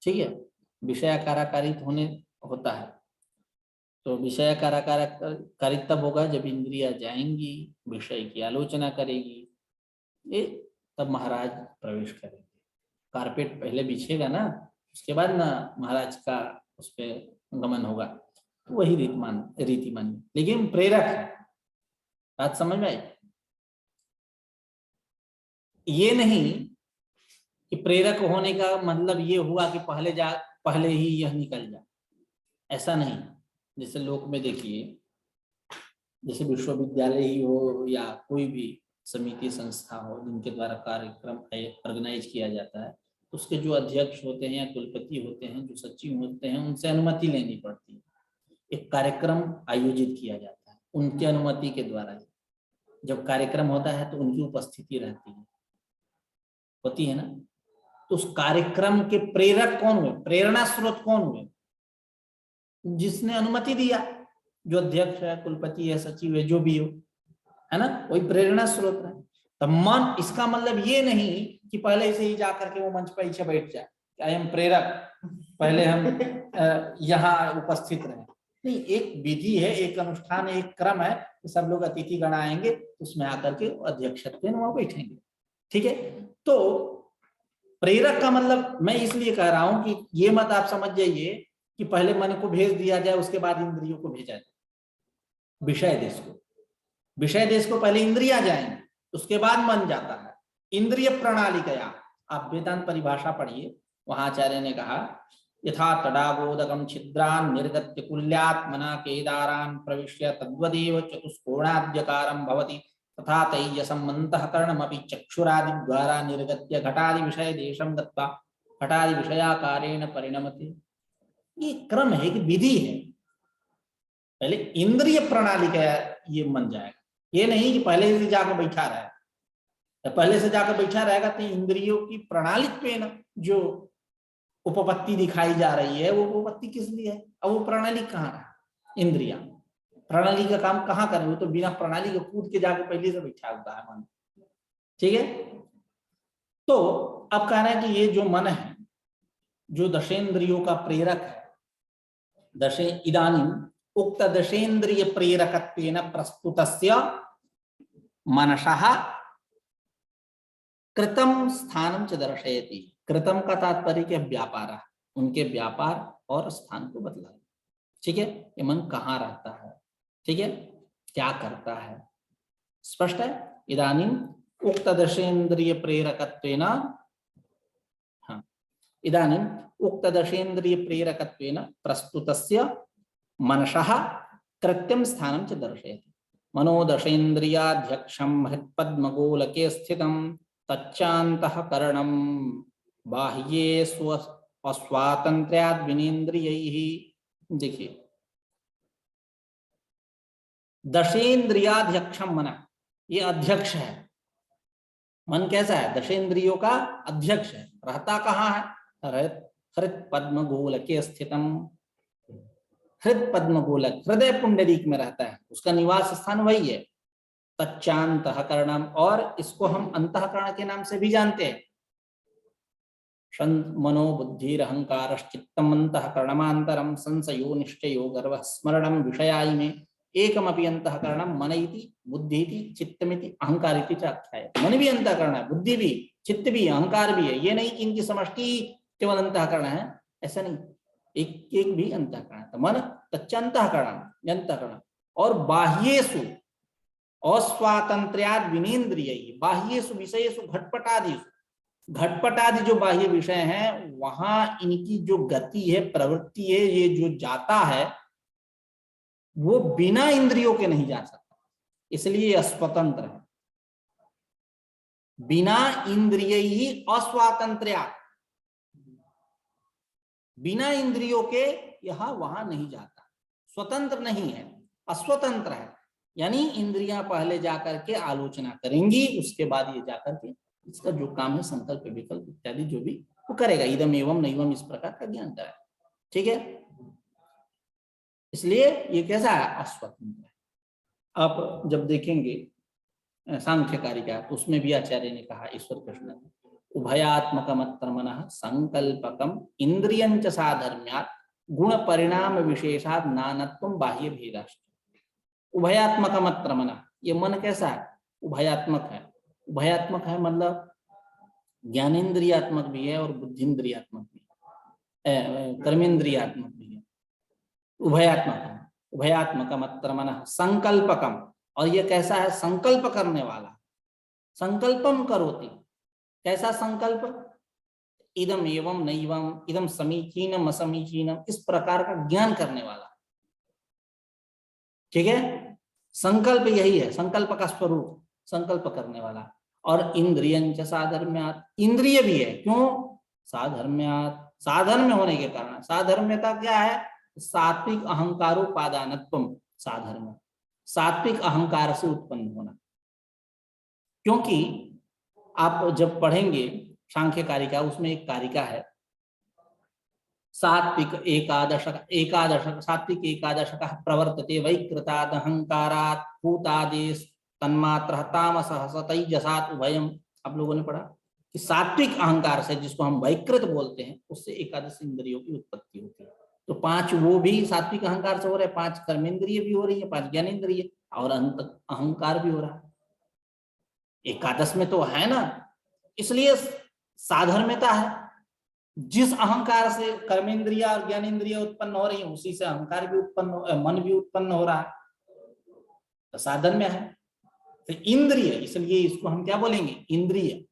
ठीक है। विषयाकारित होने होता है, तो विषयाकारित तब होगा जब इंद्रियां जाएंगी, विषय की आलोचना करेगी, ये तब महाराज प्रवेश करेंगे। कारपेट पहले बिछेगा ना, उसके बाद ना महाराज का उस पर गमन होगा, तो वही रीति मानी, लेकिन प्रेरक है। बात समझ में आई? ये नहीं कि प्रेरक होने का मतलब ये हुआ कि पहले ही यह निकल जाए, ऐसा नहीं। जैसे लोक में देखिए, जैसे विश्वविद्यालय ही हो या कोई भी समिति संस्था हो जिनके द्वारा कार्यक्रम ऑर्गेनाइज किया जाता है, उसके जो अध्यक्ष होते हैं या कुलपति होते हैं, जो सचिव होते हैं, उनसे अनुमति लेनी पड़ती है। एक कार्यक्रम आयोजित किया जाता है उनकी अनुमति के द्वारा। जब कार्यक्रम होता है तो उनकी उपस्थिति रहती है, होती है ना। तो उस कार्यक्रम के प्रेरक कौन हुए? प्रेरणा स्रोत कौन हुए? जिसने अनुमति दिया, जो अध्यक्ष है, कुलपति है, सचिव है, जो भी हो, है ना, वही प्रेरणा स्रोत है। तो मन, इसका मतलब ये नहीं कि पहले से ही जाकर के वो मंच पर पीछे बैठ जाए, आई एम प्रेरक, पहले हम यहाँ उपस्थित रहे। नहीं, एक विधि है, एक अनुष्ठान है, एक क्रम है कि सब लोग अतिथि गण आएंगे, उसमें आकर के अध्यक्षत्व में वहां बैठेंगे, ठीक है। तो प्रेरक का मतलब मैं इसलिए कह रहा हूं कि ये मत आप समझ जाइए कि पहले मन को भेज दिया जाए, उसके बाद इंद्रियों को भेजा जाए। विषय देश को पहले इंद्रियां जाएंगे, उसके बाद मन जाता है। इंद्रिय प्रणाली का आप वेदांत परिभाषा पढ़िए, वहां आचार्य ने कहा, यथा तडागोदकम छिद्रान निर्गत्य कुल्यात्मना केदारान प्रविश्य तद्वदेव चतुष्कोणाद्यकारं भवति तथा तैजसं अंतःकरणमपि चक्षुरादि द्वारा निर्गत्य घटादि विषय देशं गत्वा घटादि विषयाकारेण परिणमते। ये क्रम है कि विधि है। पहले इंद्रिय प्रणाली का ये मन जाएगा, ये नहीं कि पहले से जाकर बैठा रहे। पहले से जाकर बैठा रहेगा तो इंद्रियों की प्रणाली पे जो उपपत्ति दिखाई जा रही है, वो उपपत्ति किस लिए है? अब वो प्रणाली कहाँ है? इंद्रिया प्रणाली का काम कहाँ करे? वो तो बिना प्रणाली के कूद के जाके पहले से बैठा होता है मन, ठीक है। तो अब कहना है कि ये जो मन है, जो दशेन्द्रियों का प्रेरक है, इदानीं उक्त दशेन्द्रिय प्रेरकत्वेन प्रस्तुतस्य मनसः कृतम स्थानम च दर्शयति। कृतम का तात्पर्य क्या? व्यापार, उनके व्यापार और स्थान को बतलाए, ठीक है। ये मन कहाँ रहता है, ठीक है, क्या करता है, स्पष्ट है? इदानीं उक्त दशेन्द्रिय प्रेरकत्वेन, हाँ, इदानीं उक्त दशेन्द्रिय प्रेरकत्वेन प्रस्तुतस्य मनसः कृत्यं स्थानं च दर्शयति। मनोदशेन्द्रियाध्यक्षं हृत्पद्मगोलके स्थितं तच्चान्तःकरणं बाह्ये अस्वातंत्र्याद् विनेन्द्रियैः। देखिए, दशेन्द्रियाध्यक्षम मन, ये अध्यक्ष है। मन कैसा है? दशेन्द्रियों का अध्यक्ष है। रहता कहाँ है? हृत पद्म गोलके स्थितम। हृद पद्म गोलक हृदय पुंडरीक में रहता है, उसका निवास स्थान वही है। तच्चान्तःकरणम, और इसको हम अंतःकरण के नाम से भी जानते हैं। मनो बुद्धिरहंकारश्चित्तम अंतःकरणमान्तरम संशयो निश्चयो गर्वः स्मरणं विषयाय एकमपि अंतःकरणम मन इति बुद्धि इति चित्तमिति अहंकार इति च आख्यायते। मन भी अंतःकरण है, बुद्धि भी, चित्त भी, अहंकार भी है। ये नहीं कि इनकी समष्टि केवल अंतःकरण है, ऐसा नहीं, एक एक भी अंतःकरण है। तो मन तच्चान्तःकरण, अंतःकरण। और बाह्येषु अस्वातंत्र्याद् विनेन्द्रियैः, बाह्येषु विषयेषु घटपटादिषु, घटपटादि जो बाह्य विषय हैं वहां इनकी जो गति है, प्रवृत्ति है, ये जो जाता है वो बिना इंद्रियों के नहीं जा सकता, इसलिए अस्वतंत्र है। बिना इंद्रिय ही अस्वातंत्र्यात्, बिना इंद्रियों के यह वहां नहीं जाता, स्वतंत्र नहीं है, अस्वतंत्र है। यानी इंद्रियां पहले जाकर के आलोचना करेंगी, उसके बाद ये जाकर के इसका जो काम है संकल्प विकल्प इत्यादि जो भी वो करेगा। इदम एवं नैवम, इस प्रकार का ज्ञान कराए। ठीक है, इसलिए ये कैसा है? अस्वतंत्र है। आप जब देखेंगे सांख्य कारिका, तो उसमें भी आचार्य ने कहा, ईश्वर कृष्ण, उभयात्मकमत्र मनः संकल्पकम इंद्रियंच साधर्म्यात् गुण परिणाम विशेषात् नानत्वं बाह्य भेदाश्च। उभयात्मकमत्र मनः, ये मन कैसा है? उभयात्मक है। उभयात्मक है मतलब ज्ञानेन्द्रियात्मक भी है और बुद्धिन्द्रियात्मक भी है, कर्मेंद्रियात्मक भी है। उभयात्मक है। उभयात्मकमत्र मनः संकल्पकम, और ये कैसा है? संकल्प करने वाला। संकल्पम करोति, कैसा संकल्प? इदम एवं नैवम, इदम समीचीनम असमीचीनम, इस प्रकार का ज्ञान करने वाला। ठीक है, संकल्प यही है, संकल्प का स्वरूप, संकल्प करने वाला। और इंद्रियंच साधर्म्यात्, इंद्रिय भी है। क्यों? साधर्म्यात्, साधर्म्य होने के कारण। साधर्म्यता क्या है? सात्विक अहंकारोपादानत्वम साधर्म्य, सात्विक अहंकार से उत्पन्न होना। क्योंकि आप जब पढ़ेंगे सांख्य कारिका, उसमें एक कारिका है सात्विक एकादशक, एकादशक सात्विक एकादशकः प्रवर्तते वैकृताद् अहंकारात् भूतादेश तन्मात्रः तामसः सतैजसात् उभयम्। आप लोगों ने पढ़ा कि सात्विक अहंकार से, जिसको हम वैकृत बोलते हैं, उससे एकादश इंद्रियों की उत्पत्ति होती है। तो 5 वो भी सात्विक अहंकार से हो रहे हैं, 5 कर्मेंद्रिय भी हो रही है, 5 ज्ञानेन्द्रिय और अंत अहंकार भी हो रहा है। एकादश में तो है ना, इसलिए साधर्म्यता है। जिस अहंकार से कर्मेंद्रिया और ज्ञानेन्द्रिय उत्पन्न हो रही है, उसी से अहंकार भी उत्पन्न, मन भी उत्पन्न हो रहा है, तो साधर्म्य है। तो इंद्रिय, इसलिए इसको हम क्या बोलेंगे? इंद्रिय।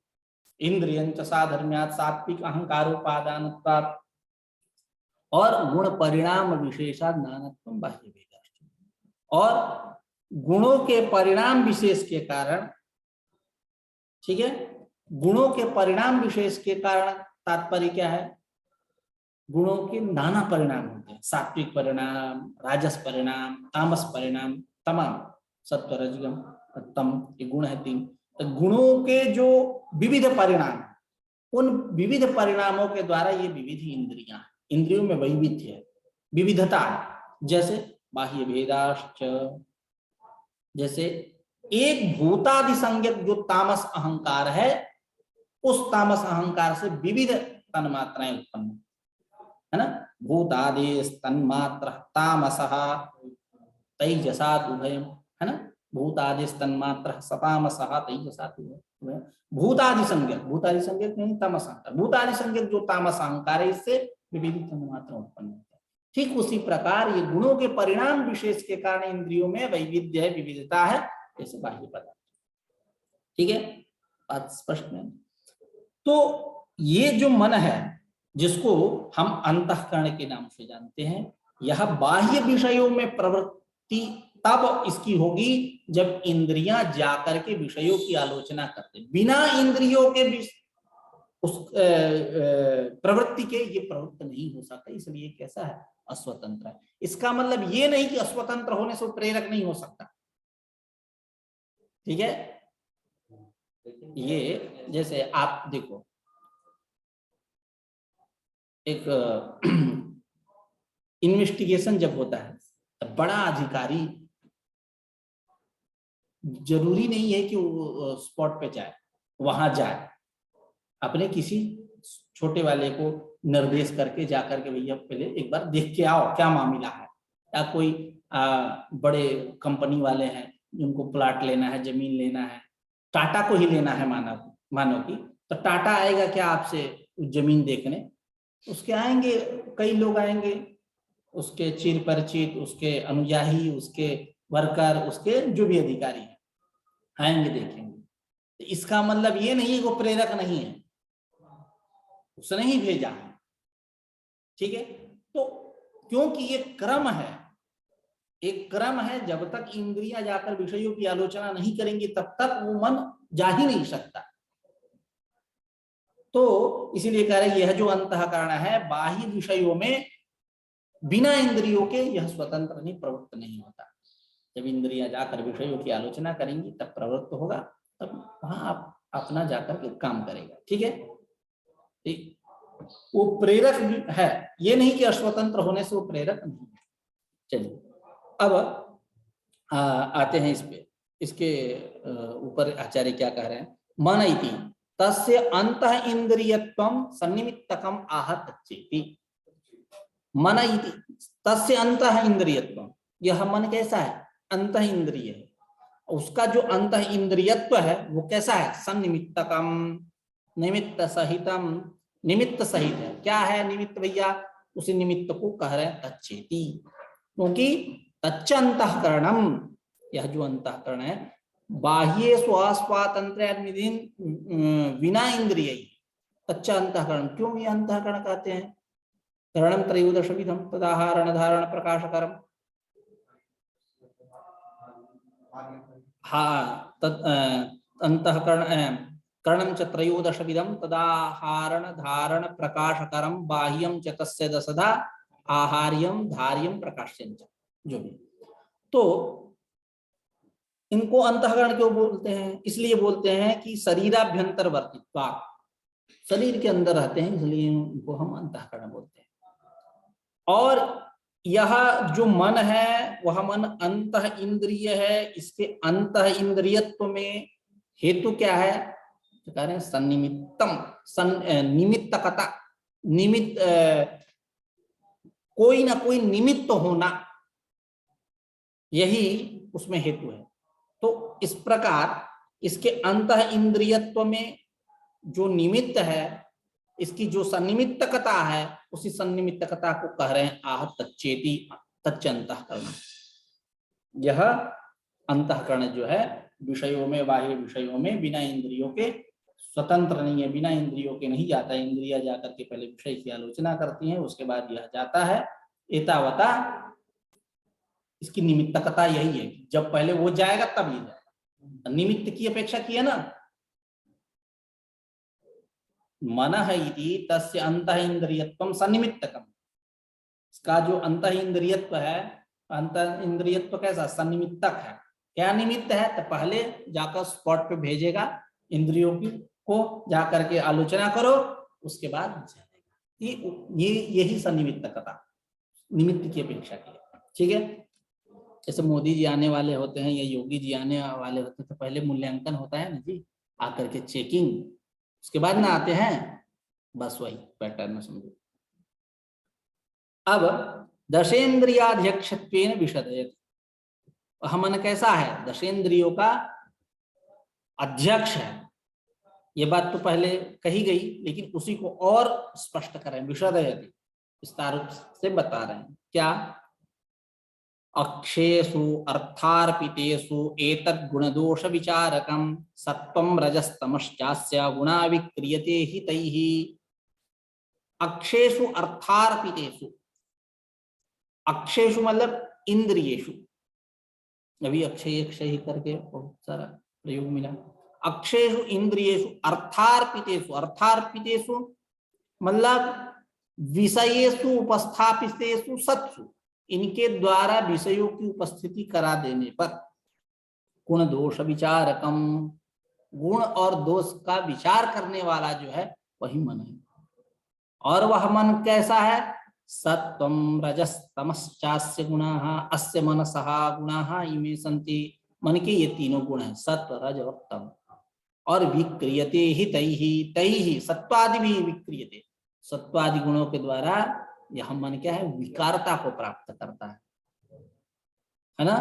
इंद्रियंच साधर्म्यात् सात्विक अहंकारोपादानत्वात् और गुण परिणाम विशेषात् नानत्वं बाह्य भेदाश्च, और गुणों के परिणाम विशेष के कारण, ठीक है, गुणों के परिणाम विशेष के कारण, तात्पर्य क्या है? गुणों के नाना परिणाम होते हैं, सात्विक परिणाम, राजस परिणाम, तामस परिणाम, तमाम, सत्व रजगम तम, ये गुण है 3। तो गुणों के जो विविध परिणाम, उन विविध परिणामों के द्वारा ये विविध इंद्रियां, इंद्रियों में वैविध्य है, विविधता। जैसे बाह्य भेदाश्च, जैसे एक भूतादि संज्ञक जो तामस अहंकार है, उस तामस अहंकार से विविध तन्मात्राएं उत्पन्न है ना। भूतादेश तन्मात्र तामसः तैजसात् उभयम्, है ना। भूतादेश तन्मात्र सतामसः तैजसात् उभयम्। भूतादि संज्ञक, भूतादि संज्ञक नहीं तामस अहंकार, भूतादि संज्ञक जो तामस अहंकार है, इससे विविध तन्मात्रा उत्पन्न होता है। ठीक उसी प्रकार ये गुणों के परिणाम विशेष के कारण इंद्रियों में वैविध्य है, विविधता है, जैसे बाह्य पदार्थ। ठीक है, बात स्पष्ट में। तो ये जो मन है जिसको हम अंतःकरण के नाम से जानते हैं, यह बाह्य विषयों में प्रवृत्ति तब इसकी होगी जब इंद्रियां जाकर के विषयों की आलोचना करते। बिना इंद्रियों के उस प्रवृत्ति के ये प्रवृत्त नहीं हो सकता, इसलिए कैसा है, अस्वतंत्र है। इसका मतलब ये नहीं कि अस्वतंत्र होने से प्रेरक नहीं हो सकता। ठीक है, ये जैसे आप देखो, एक इन्वेस्टिगेशन जब होता है तब बड़ा अधिकारी जरूरी नहीं है कि वो स्पॉट पे जाए, वहां जाए, अपने किसी छोटे वाले को निर्देश करके जाकर के भैया पहले एक बार देख के आओ क्या मामला है। या कोई बड़े कंपनी वाले हैं जिनको प्लाट लेना है, जमीन लेना है, टाटा को ही लेना है मानो की, तो टाटा आएगा क्या आपसे जमीन देखने? उसके आएंगे कई लोग आएंगे, उसके चिर परिचित, उसके अनुयायी, उसके वर्कर, उसके जो भी अधिकारी हैं आएंगे देखेंगे। तो इसका मतलब ये नहीं वो प्रेरक नहीं है, उसने ही भेजा है। ठीक है, तो क्योंकि ये क्रम है, एक क्रम है, जब तक इंद्रियां जाकर विषयों की आलोचना नहीं करेंगी तब तक वो मन जा ही नहीं सकता। तो इसीलिए कह रहे यह जो अंतःकरण है बाह्य विषयों में बिना इंद्रियों के यह स्वतंत्र नहीं, प्रवृत्त नहीं होता। जब इंद्रियां जाकर विषयों की आलोचना करेंगी तब प्रवृत्त होगा, तब वहां आप अपना जाकर के काम करेगा। ठीक है, वो प्रेरक है, ये नहीं कि अस्वतंत्र होने से वो प्रेरक नहीं है। चलिए अब आते हैं इस पे, इसके ऊपर आचार्य क्या कह रहे हैं। मन इति तस्य अंतः इंद्रियत्वं सन्निमित्तकम आहत चेति। मन इति तस्य अंतः इंद्रियत्वं, यह मन कैसा है, अंतः इंद्रिय है, उसका जो अंतः इंद्रियत्व है वो कैसा है, सन्निमित्तकम, निमित्त सहितम, निमित्त सहित है। क्या है निमित्त भैया, उसी निमित्त को कह रहे हैं तच्चेति, क्योंकि तच्च अंतःकरणम, यह जो अंतःकरण है बाह्य स्वास्वातंत्र विना इंद्रिय, तच्च अंतःकरण। क्यों ये अंतःकरण कहते हैं, करणम त्रयोदशविधम तदाहारण धारण प्रकाशकरम। हाँ, अंतःकरण करणम च त्रयोदशविधम तदाहारण धारण प्रकाशकरम बाह्यम च तस्य दशधा आहार्यम धार्यम प्रकाश्यं च, जो भी। तो इनको अंतःकरण क्यों बोलते हैं, इसलिए बोलते हैं कि शरीराभ्यंतर वर्तित्वा, शरीर के अंदर रहते हैं, इसलिए इनको हम अंतःकरण बोलते हैं। और यह जो मन है वह मन अंतः इंद्रिय है, इसके अंतः इंद्रियत्व में हेतु क्या है, तो कह रहे हैं सन्निमित्तम, निमित्तकता, निमित्त कोई ना कोई निमित्त होना, यही उसमें हेतु है। तो इस प्रकार इसके अंतः इंद्रियत्व में जो निमित्त है, इसकी जो सन्निमित्तकता है, उसी सन्निमित्तकता को कह रहे हैं आह तच्चेति, तच्च अंतःकरण। यह अंतःकरण जो है विषयों में, बाह्य विषयों में बिना इंद्रियों के स्वतंत्र नहीं है, बिना इंद्रियों के नहीं जाता है। इंद्रियां जाकर के पहले विषय की आलोचना करती हैं, उसके बाद यह जाता है। एतावता इसकी निमित्तकता यही है, जब पहले वो जाएगा तब ये जाएगा। निमित्त की अपेक्षा की है ना, मन है इति तस्य अंतः इंद्रियत्वं सन्निमित्तकम, इसका जो अंतः इंद्रियत्व है, अंतः इंद्रियत्व कैसा, सन्निमित्तक है। क्या निमित्त है, तो पहले जाकर स्पॉट पे भेजेगा, इंद्रियों की को जाकर के आलोचना करो, उसके बाद जाएगा। ये यही सन्निमित्तकता, निमित्त की अपेक्षा की है। ठीक है, जैसे मोदी जी आने वाले होते हैं या योगी जी आने वाले होते हैं तो पहले मूल्यांकन होता है ना जी, आकर के चेकिंग, उसके बाद ना आते हैं, बस वही पैटर्न समझो। अब दशेन्द्रियाध्यक्षत्वेन विशदयति, मन कैसा है, दशेन्द्रियों का अध्यक्ष है। ये बात तो पहले कही गई, लेकिन उसी को और स्पष्ट करें, विशदयति, विस्तार से बता रहे हैं। क्या, अक्षेषु अर्थार्पितेषु एतद् गुणदोष विचारकम सत्वं रजस्तमश्चास्य गुणा विक्रियते हि तैः। अक्षेषु अर्थार्पितेषु, अक्षेषु मतलब इंद्रियेषु, अभी अक्षय अक्षय करके बहुत सारा प्रयोग मिला। अक्षेषु इंद्रियेषु अर्थार्पितेषु, अर्थार्पितेषु मतलब विषयेषु उपस्थापितेषु सत्सु, इनके द्वारा विषयों की उपस्थिति करा देने पर गुण दोष विचारकम, गुण और दोष का विचार करने वाला जो है वही मन है। और वह मन कैसा है? सत्वं रजस्तमश्चास्य गुणाः अस्य मनसः गुणाः इमे सन्ति। मन के ये तीनों गुण हैं, सत्व रज और तम। और विक्रियते ही तैहि, तैहि सत्वादि भी विक्रियते, सत्वादि गुणों के द्वारा यह मन क्या है? विकारता को प्राप्त करता है ना,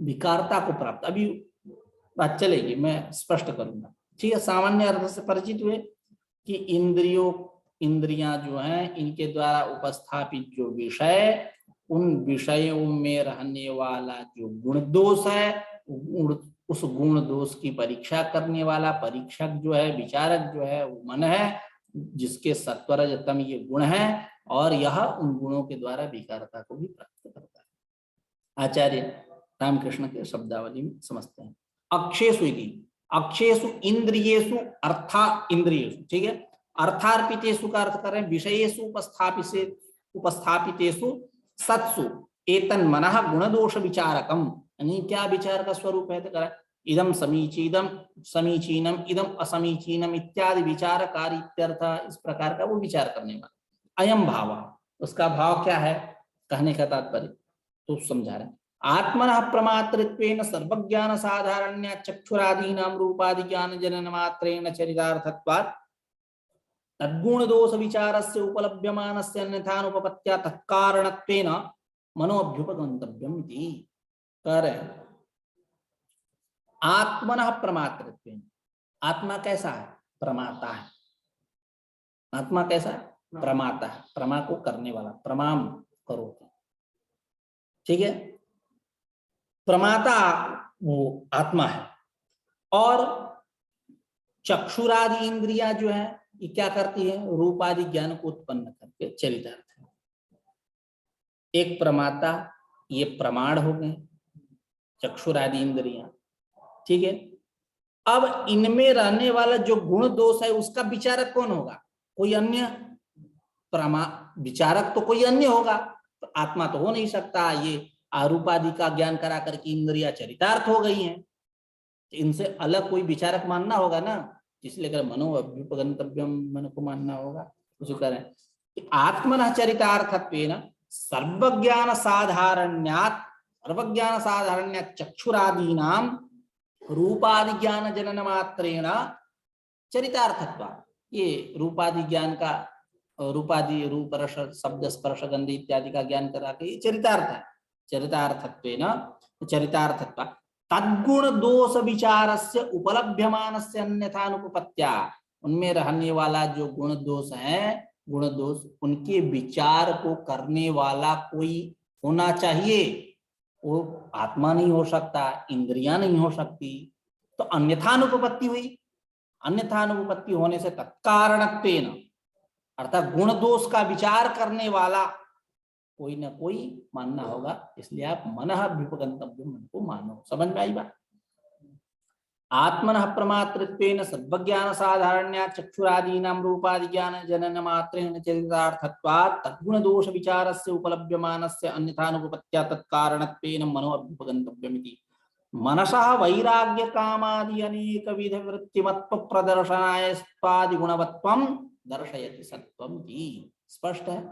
विकारता को प्राप्त। अभी बात चलेगी, मैं स्पष्ट करूंगा, ठीक है। सामान्य अर्थ से परिचित हुए कि इंद्रियां जो हैं, इनके द्वारा उपस्थापित जो विषय, उन विषयों में रहने वाला जो गुण दोष है, उस गुण दोष की परीक्षा करने वाला परीक्षक जो है, विचारक जो है, वो मन है, जिसके सत्वरजतम ये गुण है, और यह उन गुणों के द्वारा विकारता को भी प्राप्त करता है। आचार्य रामकृष्ण के शब्दावली में समझते हैं। अक्षेषु, अक्षेषु इंद्रियेषु अर्था इंद्रियेषु, ठीक है। अर्थार्पितेषु का अर्थ कर रहे हैं विषयेषु उपस्थापितेषु सत्सु एतन् मनः गुणदोष विचारकम, यानी क्या विचार का स्वरूप है? तो कह रहा है इदम समीचीनम इदम असमीचीनम इत्यादि विचार कार्य इत्यर्थ, इस प्रकार का वो विचार करने वाला। अयम भाव, उसका भाव क्या है? कहने का तात्पर्य तो समझा रहे हैं। आत्मनः प्रमातृत्वेन सर्वज्ञान साधारण्य चक्षुरादीनां रूपादि ज्ञान जनन मात्रेण चरितार्थत्वात् तद्गुण दोष विचारस्य उपलभ्यमानस्य अन्यथानुपपत्त्या तत्कारणत्वेन मनोऽभ्युपगन्तव्यम् इति। कह रहे हैं आत्मनः प्रमातृत्वेन, आत्मा कैसा है? प्रमाता है। आत्मा कैसा है? प्रमाता है, प्रमा को करने वाला, प्रमाम करो, ठीक है। प्रमाता वो आत्मा है। और चक्षुरादि इंद्रियां जो है, ये क्या करती है? रूपादि ज्ञान को उत्पन्न करके चरितार्थ है। एक प्रमाता, ये प्रमाण हो गए चक्षुरादि इंद्रियां, ठीक है। अब इनमें रहने वाला जो गुण दोष है, उसका विचारक कौन होगा? कोई अन्य विचारक तो कोई अन्य होगा, तो आत्मा तो हो नहीं सकता। ये आरूपादि का ज्ञान करा करके इंद्रियां चरितार्थ हो गई हैं, इनसे अलग कोई विचारक मानना होगा ना, इसलिए कर मनो अभ्युपगंतव्यम, मन को मानना होगा। उसे करें आत्मनः चरितार्थत्वेन सर्वज्ञान साधारण्यात्, सर्वज्ञान साधारण्यात् चक्षुरादीनां रूपादि ज्ञान जनन मात्रेण चरितार्थत्वात्। ये रूपादि ज्ञान का, रूपादि रूप रस शब्द स्पर्श गंध इत्यादि का ज्ञान करा के ये चरितार्थ है। चरितार्थत्वेन चरितार्थत्वात् तद्गुण दोष विचारस्य उपलभ्यमानस्य अन्यथानुपपत्त्या, उनमें रहने वाला जो गुण दोष है, गुण दोष उनके विचार को करने वाला कोई होना चाहिए। वो आत्मा नहीं हो सकता, इंद्रियां नहीं हो सकती, तो अन्यथानुपपत्ति हुई। अन्यथानुपपत्ति होने से तत्कारणत्वेन, अर्थात गुण दोष का विचार करने वाला कोई ना कोई मानना होगा, इसलिए आप मनः अभ्युपगन्तव्यम, मन को मानो। समझ में आई बात? आत्मनः प्रमातृत्वेन सर्वज्ञान साधारण्या चक्षुरादीनां रूपादि ज्ञान जनन मात्रेण चरितार्थत्वात् तद्गुण दोष विचारस्य उपलभ्यमानस्य अन्यथानुपपत्त्या तत्कारणत्वेन मनो अभ्युपगन्तव्यम् इति। मनसः वैराग्य कामादि अनेक विध वृत्तिमत्व प्रदर्शनाय स्वादि गुणवत्वं दर्शयति सत्वम् इति। स्पष्ट है।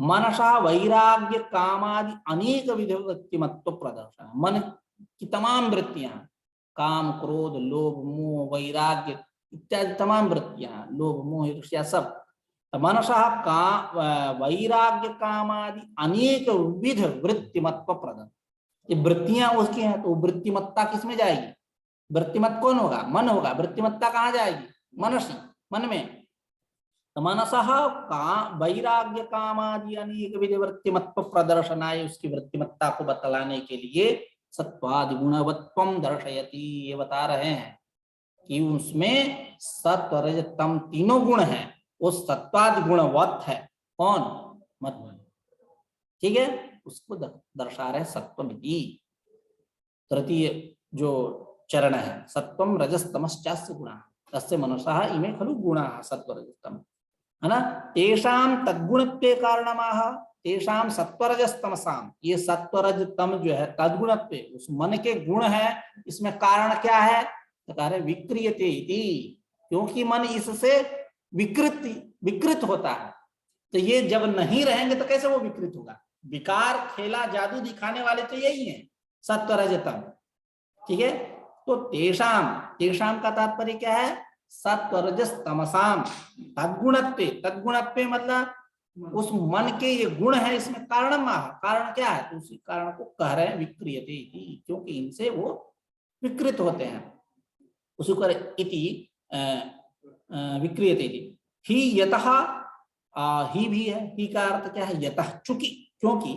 मनसा वैराग्य कामादि अनेक विध वृत्तिमत्व प्रदर्शन, मन की तमाम वृत्तियां, काम क्रोध लोभ मोह वैराग्य इत्यादि तमाम वृत्तियां, लोभ मोह ईर्ष्या सब, मनसा का वैराग्य कामादि अनेक विध वृत्तिमत्व प्रदर्शन। ये वृत्तियां उसकी हैं, तो वृत्तिमत्ता किसमें जाएगी? वृत्तिमत कौन होगा? मन होगा। वृत्तिमत्ता कहाँ जाएगी? मनसी, मन में। मनसः का वैराग्य कामादि अनेक विधि वृत्तिमत्व प्रदर्शनाय, उसकी वृत्तिमत्ता को बतलाने के लिए सत्वादि गुणवत्वम दर्शयति, ये बता रहे हैं कि उसमें सत्व रज तम तीनों गुण हैं, वो सत्वादि गुणवत्त है। कौन? मत, ठीक है, उसको दर्शा रहे सत्वमिति। तृतीय जो चरण है, सत्वम रजस्तमश्चास्य गुणा तस्य मनुष्यः इमे खलु गुणाः सत्व रजस्तम, है ना। तेषाम तद्गुणत्वे कारणमाह, तेषाम सत्वरजस्तमसाम, ये सत्वरज तम जो है तद्गुणत्वे, उस मन के गुण है, इसमें कारण क्या है? तो कह रहे विक्रियते इति, क्योंकि मन इससे विकृत होता है। तो ये जब नहीं रहेंगे तो कैसे वो विकृत होगा? विकार, खेला, जादू दिखाने वाले तो यही है, सत्वरजतम, ठीक है। तो तेषाम का तात्पर्य क्या है? सत्वरजस तमसाम तद्गुणत्वे, तद्गुणत्वे मतलब उस मन के ये गुण है, इसमें कारण माह, कारण क्या है? तो उसी कारण को कह रहे हैं विक्रियते इति, क्योंकि इनसे वो विकृत होते हैं। उसी को इति विक्रियते इति। ही यतः, ही भी है, ही का अर्थ क्या है? यतः, चूंकि, क्योंकि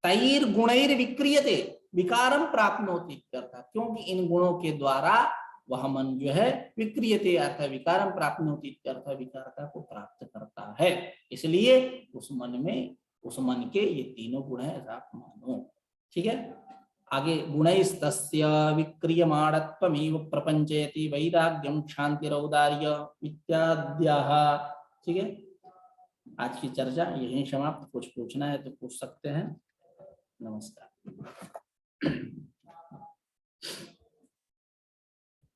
तैर गुणैर विक्रियते विकारम प्राप्नोति, क्योंकि इन गुणों के द्वारा वह मन जो है विक्रियते अर्थ विकारम प्राप्नोति, विकारता को प्राप्त करता है, इसलिए उस मन के ये तीनों गुण है, ऐसा आप मानो, ठीक है। आगे गुणैस्तस्य विक्रियमाणत्वमेव प्रपंचयति वैराग्यम क्षांतिरौदार्य इत्याद्याः, ठीक है। आज की चर्चा यहीं समाप्त। कुछ पूछना है तो पूछ सकते हैं। नमस्कार।